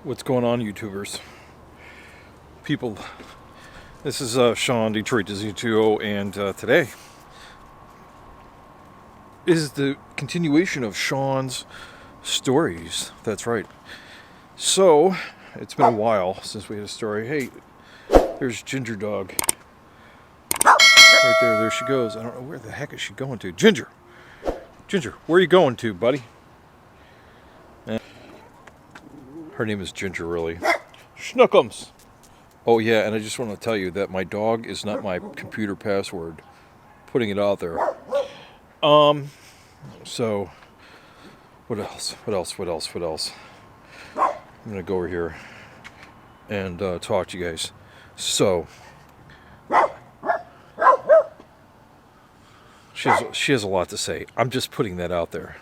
What's going on, YouTubers? People, this is Sean, Detroit Disney 2.0, and today is the continuation of Sean's stories. That's right. So, it's been a while since we had a story. Hey, there's Ginger Dog. Right there she goes. I don't know where the heck is she going to. Ginger! Ginger, where are you going to, buddy? Her name is Ginger, really. Schnookums! Oh yeah, and I just want to tell you that my dog is not my computer password. Putting it out there. So, what else? I'm gonna go over here and talk to you guys. So, she has a lot to say. I'm just putting that out there.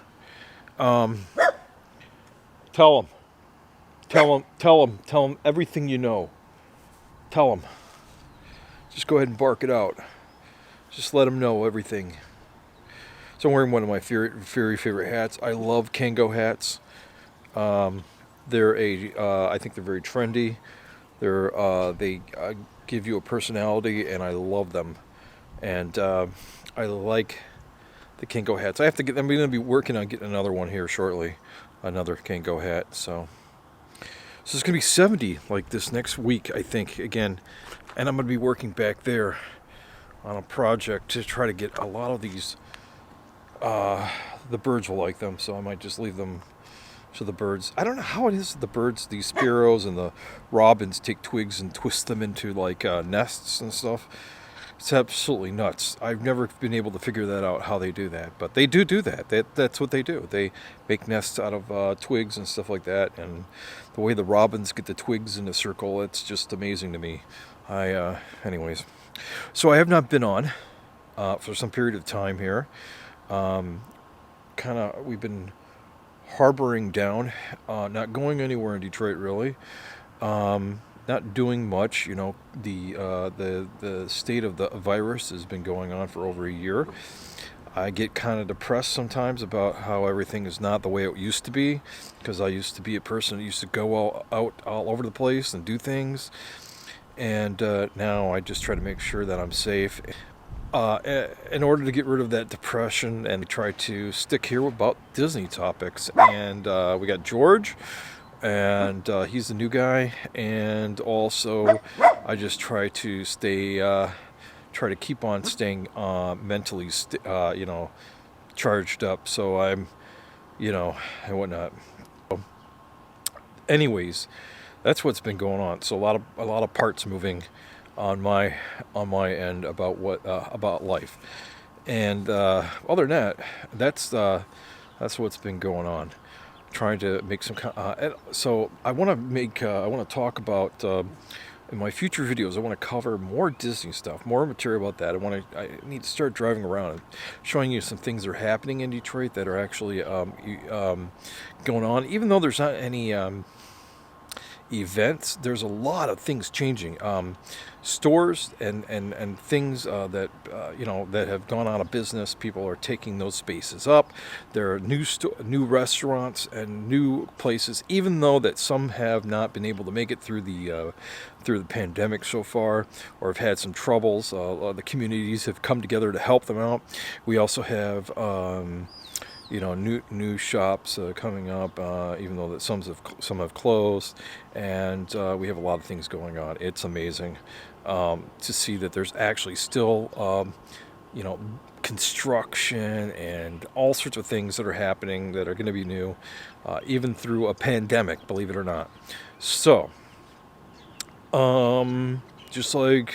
Tell him everything you know. Tell him. Just go ahead and bark it out. Just let him know everything. So I'm wearing one of my very favorite hats. I love Kango hats. I think they're very trendy. They give you a personality, and I love them. And I like the Kango hats. I'm going to be working on getting another one here shortly. Another Kango hat. So it's going to be 70 like this next week, I think, again. And I'm going to be working back there on a project to try to get a lot of these. The birds will like them, so I might just leave them to the birds. I don't know how it is the birds, these sparrows and the robins, take twigs and twist them into like nests and stuff. It's absolutely nuts. I've never been able to figure that out, how they do that, but they do that. That's what they do. They make nests out of twigs and stuff like that, and the way the robins get the twigs in a circle, it's just amazing to me. Anyways, so I have not been on for some period of time here. We've been harboring down, not going anywhere in Detroit really. Not doing much, you know. The state of the virus has been going on for over a year. I get kind of depressed sometimes about how everything is not the way it used to be, because I used to be a person that used to go out all over the place and do things, and now I just try to make sure that I'm safe. In order to get rid of that depression, and try to stick here about Disney topics, and we got George. And he's the new guy, and also I just try to keep on staying mentally, charged up, so I'm, and whatnot. Anyways, that's what's been going on. So a lot of parts moving on my end about life, and other than that, that's what's been going on. Trying to make some so I want to talk about in my future videos. I want to cover more Disney stuff, more material about that. I need to start driving around and showing you some things that are happening in Detroit that are actually going on, even though there's not any events. There's a lot of things changing. Stores and things that have gone out of business. People are taking those spaces up. There are new restaurants and new places, even though that some have not been able to make it through the pandemic so far, or have had some troubles. The communities have come together to help them out. We also have new shops coming up, even though that some have closed, and we have a lot of things going on. It's amazing to see that there's actually still construction and all sorts of things that are happening that are going to be new, even through a pandemic, believe it or not. So just like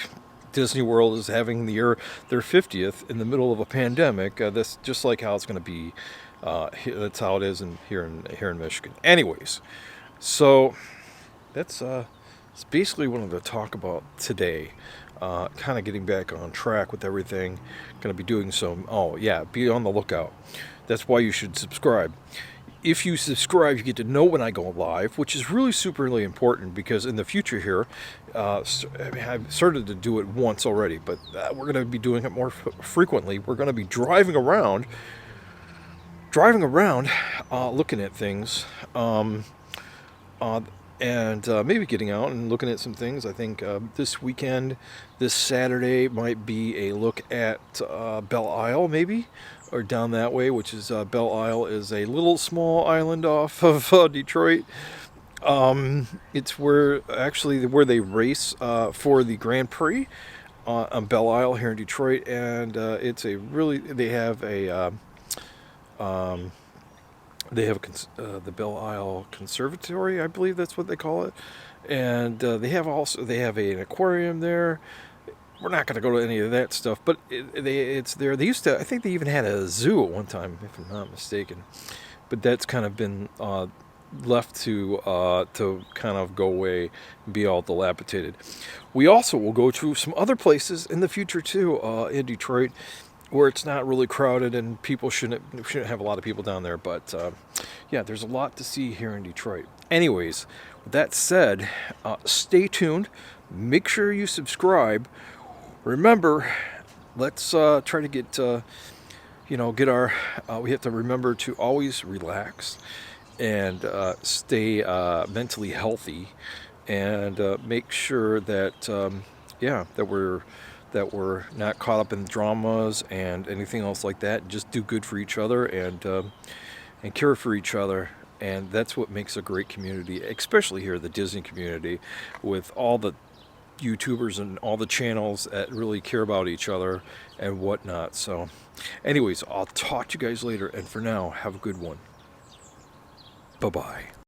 Disney World is having their 50th in the middle of a pandemic, that's just like how it's going to be. That's how it is here in Michigan. Anyways, so that's basically what I'm going to talk about today. Kind of getting back on track with everything. Going to be doing some. Oh yeah, be on the lookout. That's why you should subscribe. If you subscribe, you get to know when I go live, which is really important, because in the future here, I've started to do it once already, but we're going to be doing it more frequently. We're going to be driving around, looking at things. and maybe getting out and looking at some things. I think this weekend, this Saturday, might be a look at Belle Isle, maybe, or down that way, which is Belle Isle is a little small island off of Detroit. It's where they race for the Grand Prix on Belle Isle here in Detroit, and it's a really they have the Belle Isle Conservatory, I believe that's what they call it, and they have an aquarium there. We're not going to go to any of that stuff, but it's there. They used to, I think they even had a zoo at one time, if I'm not mistaken, but that's kind of been left to kind of go away and be all dilapidated. We also will go to some other places in the future too in Detroit, where it's not really crowded and people shouldn't have a lot of people down there. But yeah, there's a lot to see here in Detroit. Anyways, with that said, stay tuned. Make sure you subscribe. Remember, let's try to get get our. We have to remember to always relax and stay mentally healthy, and make sure that that we're not caught up in dramas and anything else like that. Just do good for each other and care for each other. And that's what makes a great community, especially here, the Disney community, with all the YouTubers and all the channels that really care about each other and whatnot. So anyways, I'll talk to you guys later. And for now, have a good one. Bye-bye.